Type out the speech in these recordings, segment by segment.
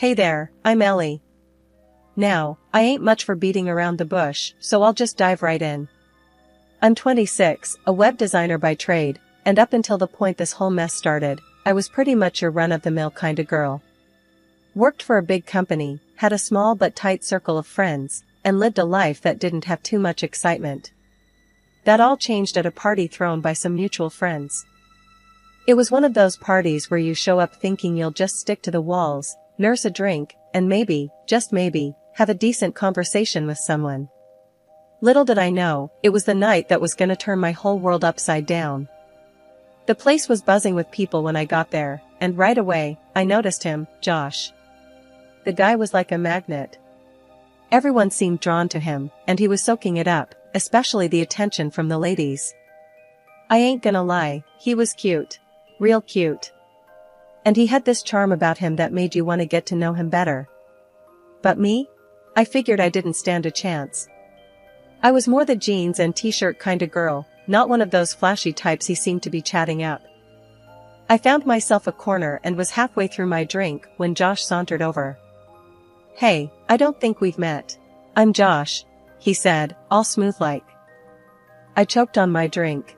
Hey there, I'm Ellie. Now, I ain't much for beating around the bush, so I'll just dive right in. I'm 26, a web designer by trade, and up until the point this whole mess started, I was pretty much your run-of-the-mill kind of girl. Worked for a big company, had a small but tight circle of friends, and lived a life that didn't have too much excitement. That all changed at a party thrown by some mutual friends. It was one of those parties where you show up thinking you'll just stick to the walls, nurse a drink, and maybe, just maybe, have a decent conversation with someone. Little did I know, it was the night that was gonna turn my whole world upside down. The place was buzzing with people when I got there, and right away, I noticed him, Josh. The guy was like a magnet. Everyone seemed drawn to him, and he was soaking it up, especially the attention from the ladies. I ain't gonna lie, he was cute. Real cute. And he had this charm about him that made you want to get to know him better. But me? I figured I didn't stand a chance. I was more the jeans and t-shirt kinda girl, not one of those flashy types he seemed to be chatting up. I found myself a corner and was halfway through my drink when Josh sauntered over. Hey, I don't think we've met. I'm Josh, he said, all smooth like. I choked on my drink.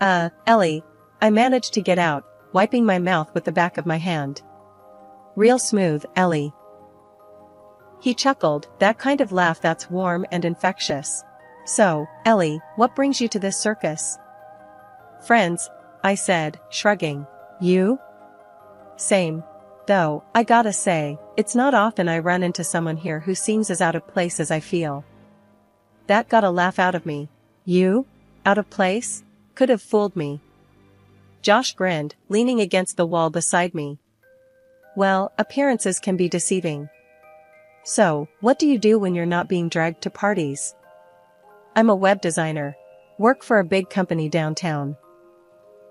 Ellie, I managed to get out, wiping my mouth with the back of my hand. Real smooth, Ellie. He chuckled, that kind of laugh that's warm and infectious. So, Ellie, what brings you to this circus? Friends, I said, shrugging. You? Same. Though, I gotta say, it's not often I run into someone here who seems as out of place as I feel. That got a laugh out of me. You? Out of place? Could have fooled me. Josh grinned, leaning against the wall beside me. Well, appearances can be deceiving. So, what do you do when you're not being dragged to parties? I'm a web designer. Work for a big company downtown.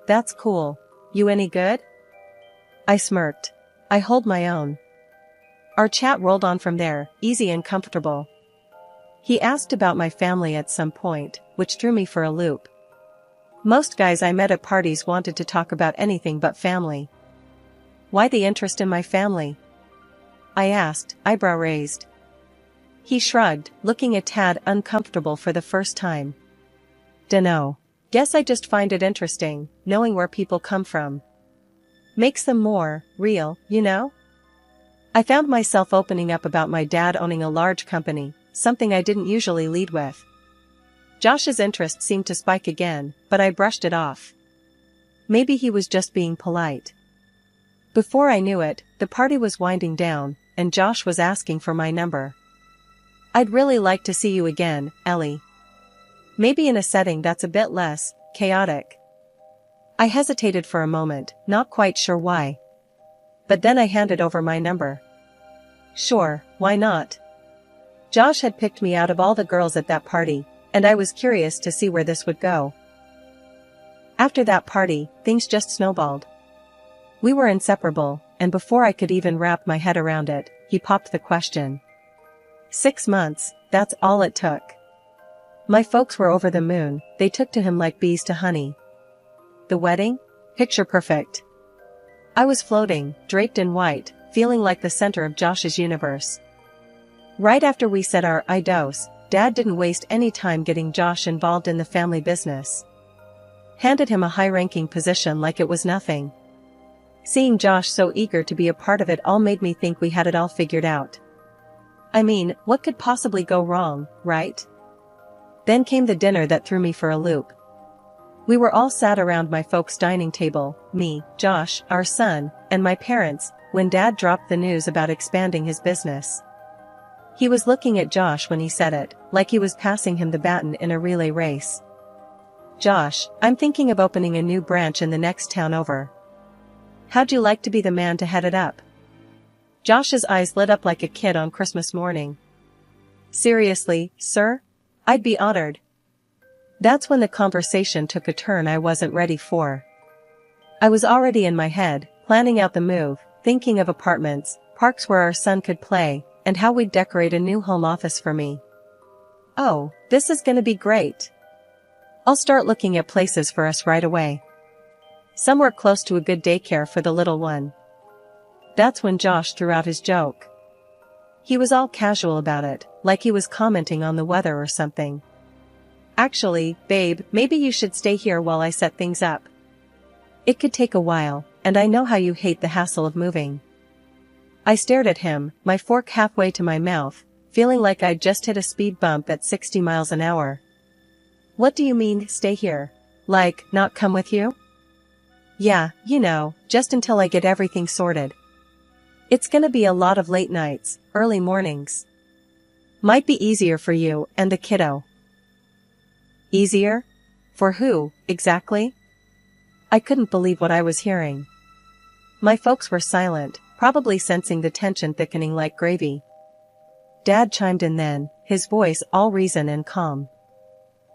That's cool. You any good? I smirked. I hold my own. Our chat rolled on from there, easy and comfortable. He asked about my family at some point, which threw me for a loop. Most guys I met at parties wanted to talk about anything but family. Why the interest in my family? I asked, eyebrow raised. He shrugged, looking a tad uncomfortable for the first time. Dunno. Guess I just find it interesting, knowing where people come from. Makes them more real, you know? I found myself opening up about my dad owning a large company, something I didn't usually lead with. Josh's interest seemed to spike again, but I brushed it off. Maybe he was just being polite. Before I knew it, the party was winding down, and Josh was asking for my number. I'd really like to see you again, Ellie. Maybe in a setting that's a bit less chaotic. I hesitated for a moment, not quite sure why. But then I handed over my number. Sure, why not? Josh had picked me out of all the girls at that party, and I was curious to see where this would go. After that party, things just snowballed. We were inseparable, and before I could even wrap my head around it, he popped the question. 6 months, that's all it took. My folks were over the moon, they took to him like bees to honey. The wedding? Picture perfect. I was floating, draped in white, feeling like the center of Josh's universe. Right after we said our I dos, Dad didn't waste any time getting Josh involved in the family business. Handed him a high-ranking position like it was nothing. Seeing Josh so eager to be a part of it all made me think we had it all figured out. I mean, what could possibly go wrong, right? Then came the dinner that threw me for a loop. We were all sat around my folks' dining table, me, Josh, our son, and my parents, when Dad dropped the news about expanding his business. He was looking at Josh when he said it, like he was passing him the baton in a relay race. Josh, I'm thinking of opening a new branch in the next town over. How'd you like to be the man to head it up? Josh's eyes lit up like a kid on Christmas morning. Seriously, sir? I'd be honored. That's when the conversation took a turn I wasn't ready for. I was already in my head, planning out the move, thinking of apartments, parks where our son could play, and how we'd decorate a new home office for me. Oh, this is gonna be great. I'll start looking at places for us right away. Somewhere close to a good daycare for the little one. That's when Josh threw out his joke. He was all casual about it, like he was commenting on the weather or something. Actually, babe, maybe you should stay here while I set things up. It could take a while, and I know how you hate the hassle of moving. I stared at him, my fork halfway to my mouth, feeling like I'd just hit a speed bump at 60 miles an hour. What do you mean, stay here? Like, not come with you? Yeah, you know, just until I get everything sorted. It's gonna be a lot of late nights, early mornings. Might be easier for you and the kiddo. Easier? For who, exactly? I couldn't believe what I was hearing. My folks were silent, probably sensing the tension thickening like gravy. Dad chimed in then, his voice all reason and calm.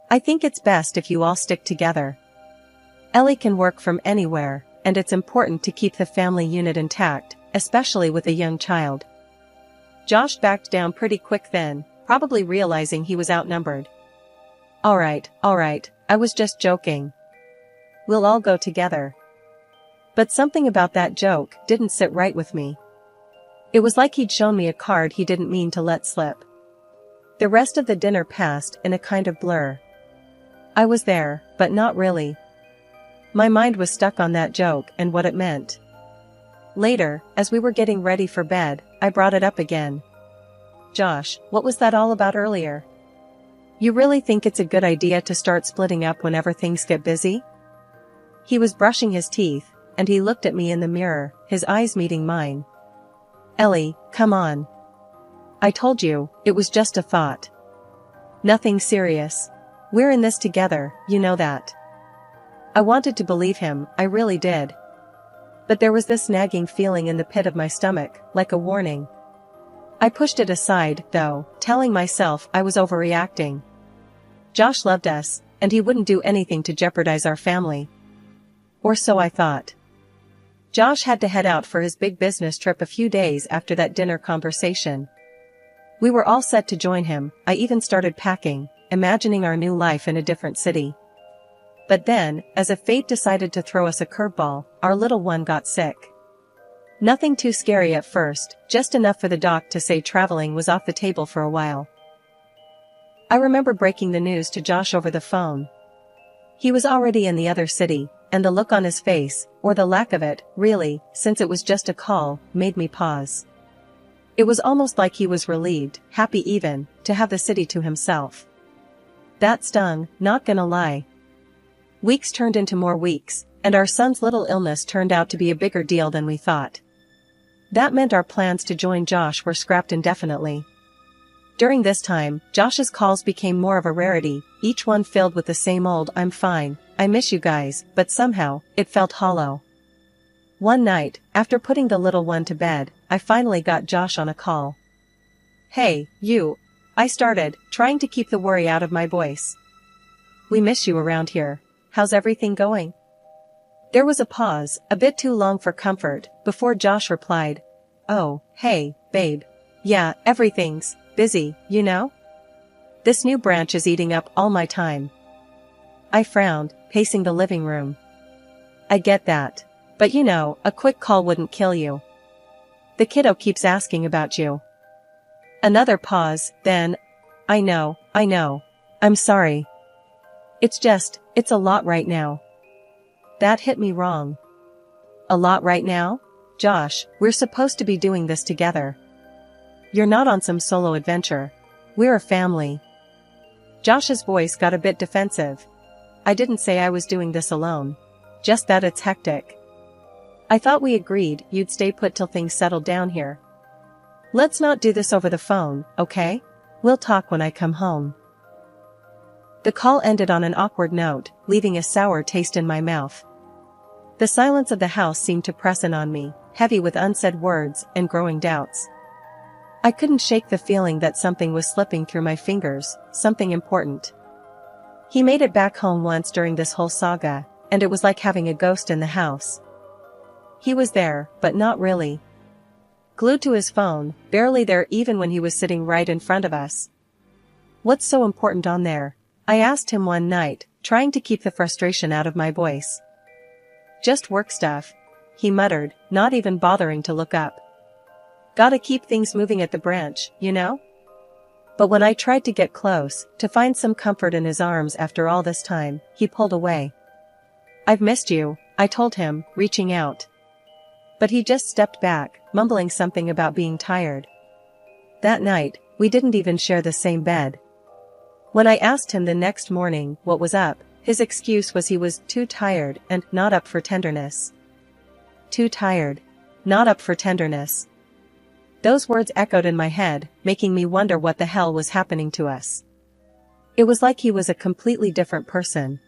I think it's best if you all stick together. Ellie can work from anywhere, and it's important to keep the family unit intact, especially with a young child. Josh backed down pretty quick then, probably realizing he was outnumbered. Alright, I was just joking. We'll all go together. But something about that joke didn't sit right with me. It was like he'd shown me a card he didn't mean to let slip. The rest of the dinner passed in a kind of blur. I was there, but not really. My mind was stuck on that joke and what it meant. Later, as we were getting ready for bed, I brought it up again. Josh, what was that all about earlier? You really think it's a good idea to start splitting up whenever things get busy? He was brushing his teeth, and he looked at me in the mirror, his eyes meeting mine. Ellie, come on. I told you, it was just a thought. Nothing serious. We're in this together, you know that. I wanted to believe him, I really did. But there was this nagging feeling in the pit of my stomach, like a warning. I pushed it aside, though, telling myself I was overreacting. Josh loved us, and he wouldn't do anything to jeopardize our family. Or so I thought. Josh had to head out for his big business trip a few days after that dinner conversation. We were all set to join him, I even started packing, imagining our new life in a different city. But then, as if fate decided to throw us a curveball, our little one got sick. Nothing too scary at first, just enough for the doc to say traveling was off the table for a while. I remember breaking the news to Josh over the phone. He was already in the other city, and the look on his face, or the lack of it, really, since it was just a call, made me pause. It was almost like he was relieved, happy even, to have the city to himself. That stung, not gonna lie. Weeks turned into more weeks, and our son's little illness turned out to be a bigger deal than we thought. That meant our plans to join Josh were scrapped indefinitely. During this time, Josh's calls became more of a rarity, each one filled with the same old "I'm fine, I miss you guys," but somehow, it felt hollow. One night, after putting the little one to bed, I finally got Josh on a call. "Hey, you," I started, trying to keep the worry out of my voice. "We miss you around here. How's everything going?" There was a pause, a bit too long for comfort, before Josh replied, "Oh, hey, babe. Yeah, everything's busy, you know? This new branch is eating up all my time." I frowned, pacing the living room. "I get that. But you know, a quick call wouldn't kill you. The kiddo keeps asking about you." Another pause, then, I know. I'm sorry. It's a lot right now." That hit me wrong. A lot right now? Josh, we're supposed to be doing this together. You're not on some solo adventure. We're a family. Josh's voice got a bit defensive. I didn't say I was doing this alone. Just that it's hectic. I thought we agreed you'd stay put till things settled down here. Let's not do this over the phone, okay? We'll talk when I come home. The call ended on an awkward note, leaving a sour taste in my mouth. The silence of the house seemed to press in on me, heavy with unsaid words and growing doubts. I couldn't shake the feeling that something was slipping through my fingers, something important. He made it back home once during this whole saga, and it was like having a ghost in the house. He was there, but not really. Glued to his phone, barely there even when he was sitting right in front of us. "What's so important on there?" I asked him one night, trying to keep the frustration out of my voice. "Just work stuff," he muttered, not even bothering to look up. Gotta keep things moving at the branch, you know? But when I tried to get close, to find some comfort in his arms after all this time, he pulled away. I've missed you, I told him, reaching out. But he just stepped back, mumbling something about being tired. That night, we didn't even share the same bed. When I asked him the next morning what was up, his excuse was he was too tired and not up for tenderness. Too tired. Not up for tenderness. Those words echoed in my head, making me wonder what the hell was happening to us. It was like he was a completely different person.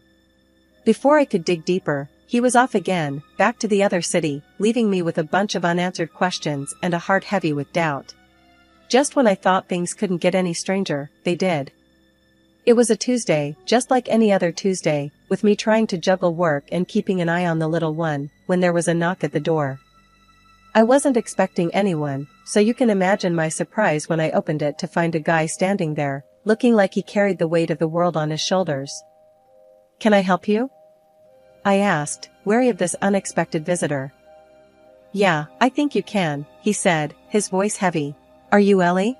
Before I could dig deeper, he was off again, back to the other city, leaving me with a bunch of unanswered questions and a heart heavy with doubt. Just when I thought things couldn't get any stranger, they did. It was a Tuesday, just like any other Tuesday, with me trying to juggle work and keeping an eye on the little one, when there was a knock at the door. I wasn't expecting anyone, so you can imagine my surprise when I opened it to find a guy standing there, looking like he carried the weight of the world on his shoulders. "Can I help you?" I asked, wary of this unexpected visitor. "Yeah, I think you can," he said, his voice heavy. "Are you Ellie?"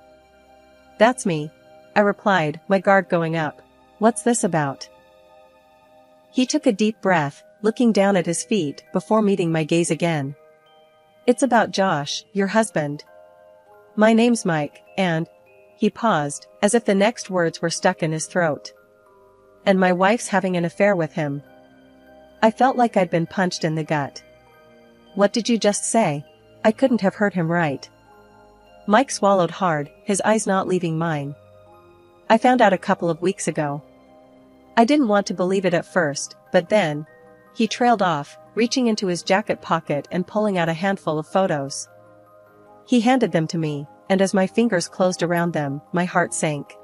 "That's me," I replied, my guard going up. "What's this about?" He took a deep breath, looking down at his feet before meeting my gaze again. "It's about Josh, your husband. My name's Mike, and..." He paused, as if the next words were stuck in his throat. "And my wife's having an affair with him." I felt like I'd been punched in the gut. "What did you just say?" I couldn't have heard him right. Mike swallowed hard, his eyes not leaving mine. "I found out a couple of weeks ago." I didn't want to believe it at first, but then... He trailed off, reaching into his jacket pocket and pulling out a handful of photos. He handed them to me, and as my fingers closed around them, my heart sank.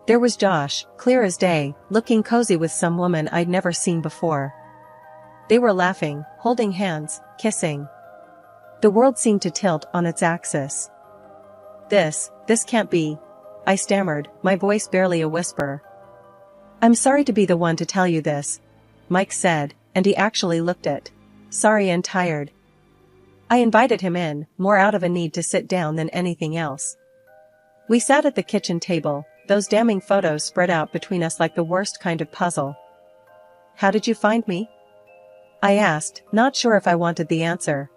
There was Josh, clear as day, looking cozy with some woman I'd never seen before. They were laughing, holding hands, kissing. The world seemed to tilt on its axis. This can't be," I stammered, my voice barely a whisper. "I'm sorry to be the one to tell you this," Mike said, and he actually looked it. Sorry and tired. I invited him in, more out of a need to sit down than anything else. We sat at the kitchen table, those damning photos spread out between us like the worst kind of puzzle. "How did you find me?" I asked, not sure if I wanted the answer.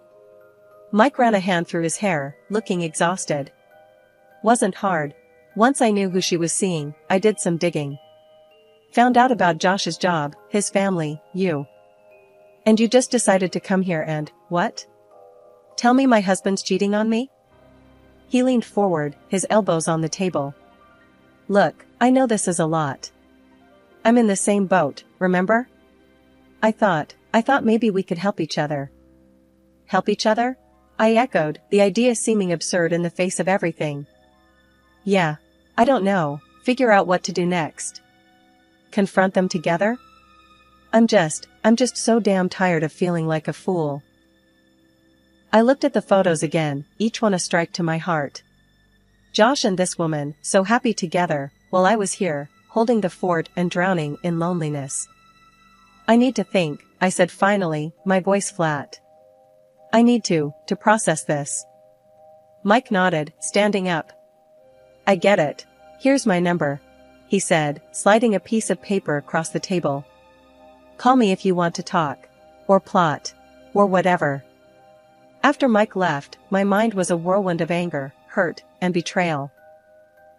Mike ran a hand through his hair, looking exhausted. "Wasn't hard. Once I knew who she was seeing, I did some digging. Found out about Josh's job, his family, you. And you just decided to come here and, what? Tell me my husband's cheating on me?" He leaned forward, his elbows on the table. "Look, I know this is a lot. I'm in the same boat, remember? I thought maybe we could help each other." "Help each other?" I echoed, the idea seeming absurd in the face of everything. "Yeah. I don't know, figure out what to do next. Confront them together? I'm just so damn tired of feeling like a fool." I looked at the photos again, each one a strike to my heart. Josh and this woman, so happy together, while I was here, holding the fort and drowning in loneliness. "I need to think," I said finally, my voice flat. "I need to process this." Mike nodded, standing up. "I get it. Here's my number," he said, sliding a piece of paper across the table. "Call me if you want to talk. Or plot. Or whatever." After Mike left, my mind was a whirlwind of anger, hurt, and betrayal.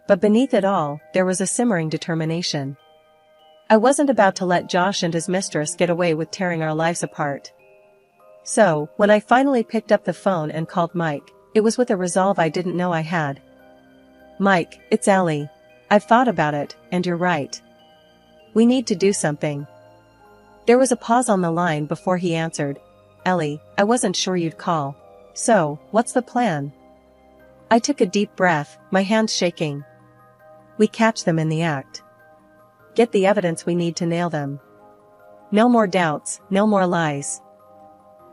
But beneath it all, there was a simmering determination. I wasn't about to let Josh and his mistress get away with tearing our lives apart. So, when I finally picked up the phone and called Mike, it was with a resolve I didn't know I had. "Mike, it's Ellie. I've thought about it, and you're right. We need to do something." There was a pause on the line before he answered. "Ellie, I wasn't sure you'd call. So, what's the plan?" I took a deep breath, my hands shaking. "We catch them in the act. Get the evidence we need to nail them. No more doubts, no more lies."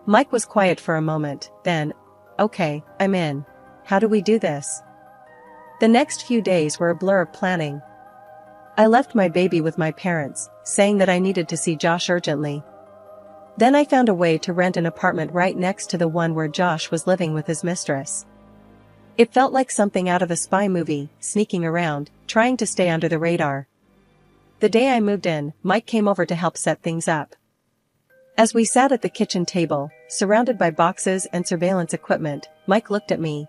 Mike was quiet for a moment, then, "Okay, I'm in. How do we do this?" The next few days were a blur of planning. I left my baby with my parents, saying that I needed to see Josh urgently. Then I found a way to rent an apartment right next to the one where Josh was living with his mistress. It felt like something out of a spy movie, sneaking around, trying to stay under the radar. The day I moved in, Mike came over to help set things up. As we sat at the kitchen table, surrounded by boxes and surveillance equipment, Mike looked at me.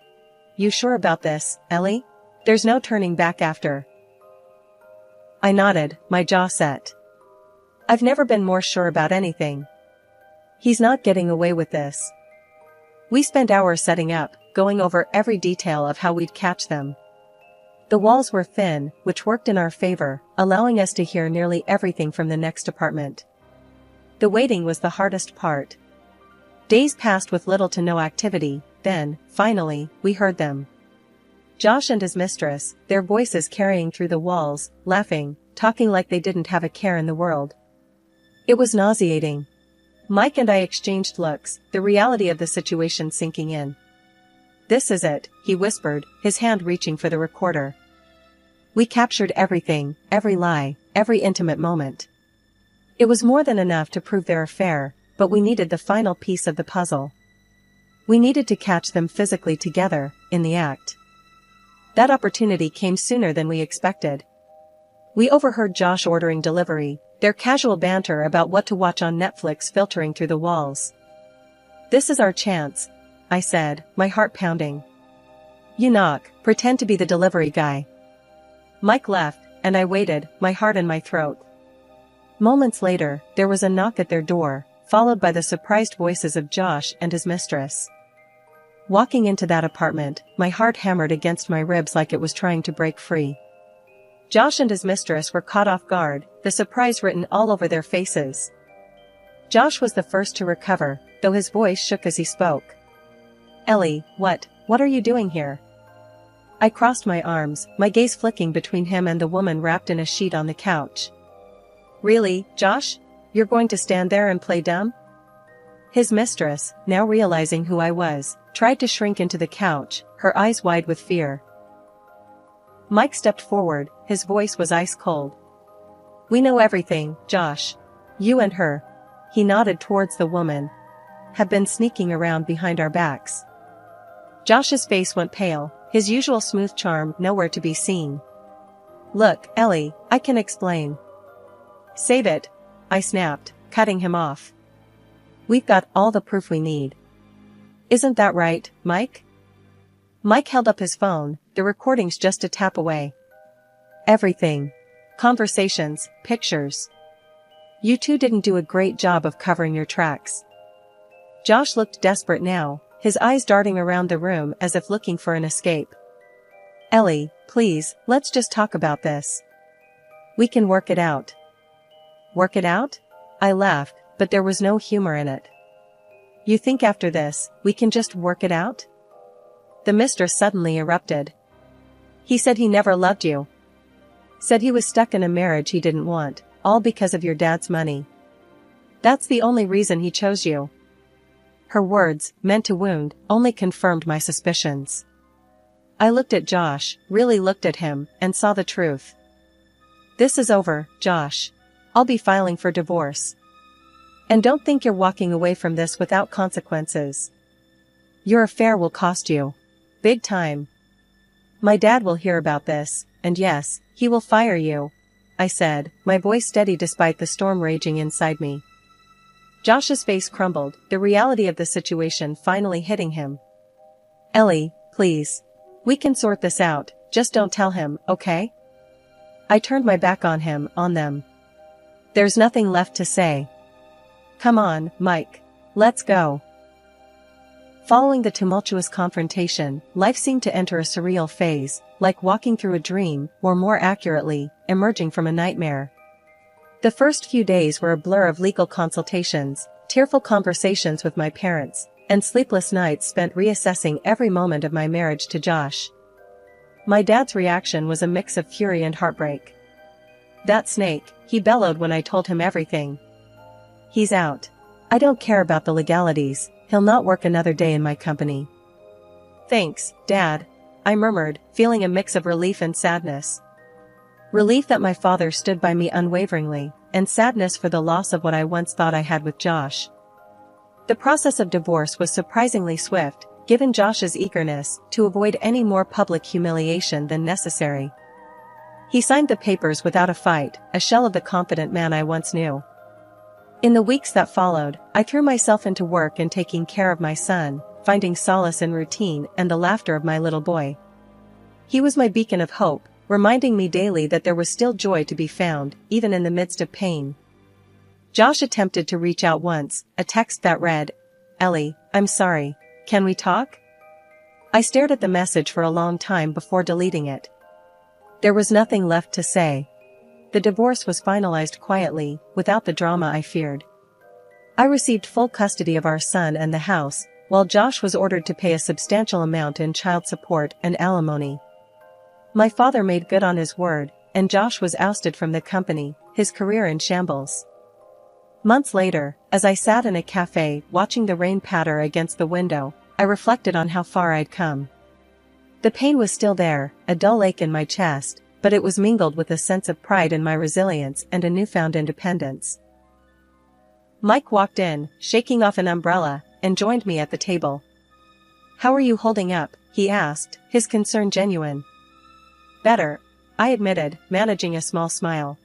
"You sure about this, Ellie? There's no turning back after." I nodded, my jaw set. I've never been more sure about anything. He's not getting away with this. We spent hours setting up, going over every detail of how we'd catch them. The walls were thin, which worked in our favor, allowing us to hear nearly everything from the next apartment. The waiting was the hardest part. Days passed with little to no activity, then, finally, we heard them. Josh and his mistress, their voices carrying through the walls, laughing, talking like they didn't have a care in the world. It was nauseating. Mike and I exchanged looks, the reality of the situation sinking in. "This is it," he whispered, his hand reaching for the recorder. We captured everything, every lie, every intimate moment. It was more than enough to prove their affair, but we needed the final piece of the puzzle. We needed to catch them physically together, in the act. That opportunity came sooner than we expected. We overheard Josh ordering delivery, their casual banter about what to watch on Netflix filtering through the walls. "This is our chance," I said, my heart pounding. "You knock, pretend to be the delivery guy." Mike left, and I waited, my heart in my throat. Moments later, there was a knock at their door, followed by the surprised voices of Josh and his mistress. Walking into that apartment, my heart hammered against my ribs like it was trying to break free. Josh and his mistress were caught off guard, the surprise written all over their faces. Josh was the first to recover, though his voice shook as he spoke. "Ellie, what are you doing here?" I crossed my arms, my gaze flicking between him and the woman wrapped in a sheet on the couch. "Really, Josh? You're going to stand there and play dumb?" His mistress, now realizing who I was, tried to shrink into the couch, her eyes wide with fear. Mike stepped forward, his voice was ice cold. "We know everything, Josh. You and her," he nodded towards the woman, "have been sneaking around behind our backs." Josh's face went pale, his usual smooth charm nowhere to be seen. "Look, Ellie, I can explain." "Save it," I snapped, cutting him off. "We've got all the proof we need. Isn't that right, Mike?" Mike held up his phone, the recordings just a tap away. "Everything. Conversations, pictures. You two didn't do a great job of covering your tracks." Josh looked desperate now, his eyes darting around the room as if looking for an escape. "Ellie, please, let's just talk about this. We can work it out." "Work it out?" I laughed, but there was no humor in it. "You think after this, we can just work it out?" The mistress suddenly erupted. "He said he never loved you. Said he was stuck in a marriage he didn't want, all because of your dad's money. That's the only reason he chose you." Her words, meant to wound, only confirmed my suspicions. I looked at Josh, really looked at him, and saw the truth. "This is over, Josh. I'll be filing for divorce. And don't think you're walking away from this without consequences. Your affair will cost you. Big time. My dad will hear about this, and yes, he will fire you," I said, my voice steady despite the storm raging inside me. Josh's face crumbled, the reality of the situation finally hitting him. "Ellie, please. We can sort this out, just don't tell him, okay?" I turned my back on him, on them. There's nothing left to say. "Come on, Mike. Let's go." Following the tumultuous confrontation, life seemed to enter a surreal phase, like walking through a dream, or more accurately, emerging from a nightmare. The first few days were a blur of legal consultations, tearful conversations with my parents, and sleepless nights spent reassessing every moment of my marriage to Josh. My dad's reaction was a mix of fury and heartbreak. "That snake," he bellowed when I told him everything. "He's out. I don't care about the legalities, he'll not work another day in my company." "Thanks, Dad," I murmured, feeling a mix of relief and sadness. Relief that my father stood by me unwaveringly, and sadness for the loss of what I once thought I had with Josh. The process of divorce was surprisingly swift, given Josh's eagerness to avoid any more public humiliation than necessary. He signed the papers without a fight, a shell of the confident man I once knew. In the weeks that followed, I threw myself into work and taking care of my son, finding solace in routine and the laughter of my little boy. He was my beacon of hope, reminding me daily that there was still joy to be found, even in the midst of pain. Josh attempted to reach out once, a text that read, "Ellie, I'm sorry. Can we talk?" I stared at the message for a long time before deleting it. There was nothing left to say. The divorce was finalized quietly, without the drama I feared. I received full custody of our son and the house, while Josh was ordered to pay a substantial amount in child support and alimony. My father made good on his word, and Josh was ousted from the company, his career in shambles. Months later, as I sat in a cafe watching the rain patter against the window, I reflected on how far I'd come. The pain was still there, a dull ache in my chest, but it was mingled with a sense of pride in my resilience and a newfound independence. Mike walked in, shaking off an umbrella, and joined me at the table. "How are you holding up?" he asked, his concern genuine. "Better," I admitted, managing a small smile.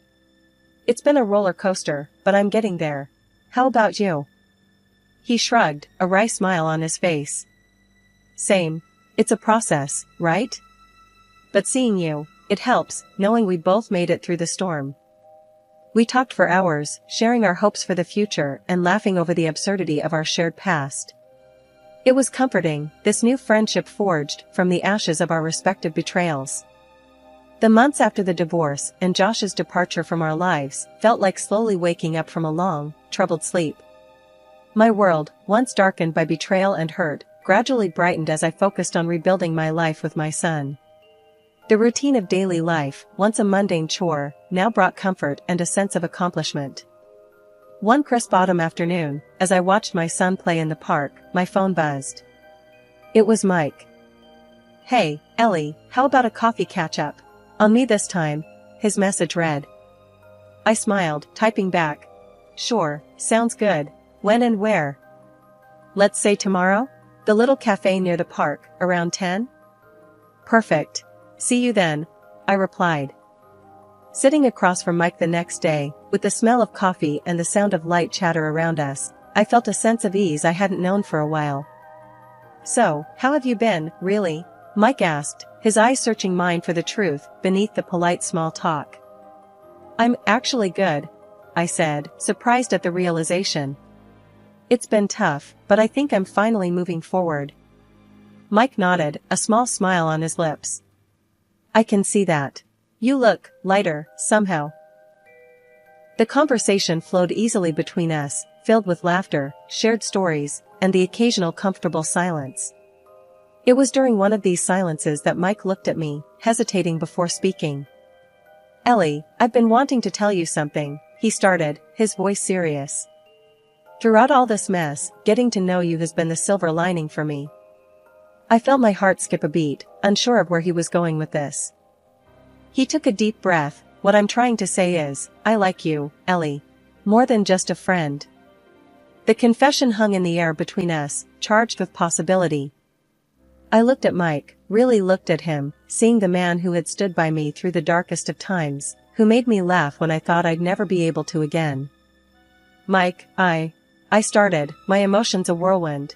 "It's been a roller coaster, but I'm getting there. How about you?" He shrugged, a wry smile on his face. "Same. It's a process, right? But seeing you, it helps, knowing we both made it through the storm." We talked for hours, sharing our hopes for the future and laughing over the absurdity of our shared past. It was comforting, this new friendship forged from the ashes of our respective betrayals. The months after the divorce and Josh's departure from our lives felt like slowly waking up from a long, troubled sleep. My world, once darkened by betrayal and hurt, gradually brightened as I focused on rebuilding my life with my son. The routine of daily life, once a mundane chore, now brought comfort and a sense of accomplishment. One crisp autumn afternoon, as I watched my son play in the park, my phone buzzed. It was Mike. "Hey, Ellie, how about a coffee catch-up? On me this time," his message read. I smiled, typing back, "Sure, sounds good. When and where?" "Let's say tomorrow? The little cafe near the park, around 10? "Perfect. See you then," I replied. Sitting across from Mike the next day, with the smell of coffee and the sound of light chatter around us, I felt a sense of ease I hadn't known for a while. "So, how have you been, really?" Mike asked, his eyes searching mine for the truth beneath the polite small talk. "I'm actually good," I said, surprised at the realization. "It's been tough, but I think I'm finally moving forward." Mike nodded, a small smile on his lips. "I can see that. You look lighter, somehow." The conversation flowed easily between us, filled with laughter, shared stories, and the occasional comfortable silence. It was during one of these silences that Mike looked at me, hesitating before speaking. "Ellie, I've been wanting to tell you something," he started, his voice serious. "Throughout all this mess, getting to know you has been the silver lining for me." I felt my heart skip a beat, unsure of where he was going with this. He took a deep breath. "What I'm trying to say is, I like you, Ellie. More than just a friend." The confession hung in the air between us, charged with possibility. I looked at Mike, really looked at him, seeing the man who had stood by me through the darkest of times, who made me laugh when I thought I'd never be able to again. "Mike, I started, my emotions a whirlwind."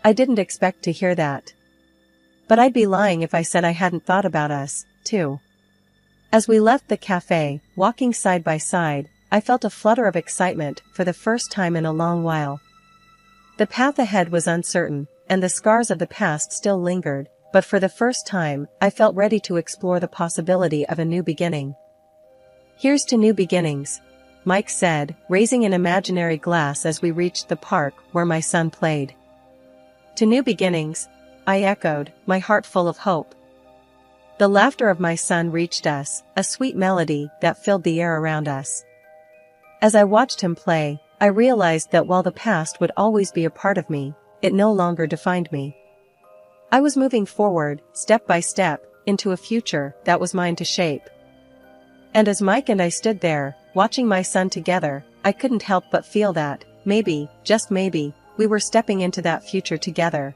I didn't expect to hear that. But I'd be lying if I said I hadn't thought about us, too. As we left the cafe, walking side by side, I felt a flutter of excitement for the first time in a long while. The path ahead was uncertain, and the scars of the past still lingered, but for the first time, I felt ready to explore the possibility of a new beginning. "Here's to new beginnings," Mike said, raising an imaginary glass as we reached the park where my son played. "To new beginnings," I echoed, my heart full of hope. The laughter of my son reached us, a sweet melody that filled the air around us. As I watched him play, I realized that while the past would always be a part of me, it no longer defined me. I was moving forward, step by step, into a future that was mine to shape. And as Mike and I stood there, watching my son together, I couldn't help but feel that, maybe, just maybe, we were stepping into that future together.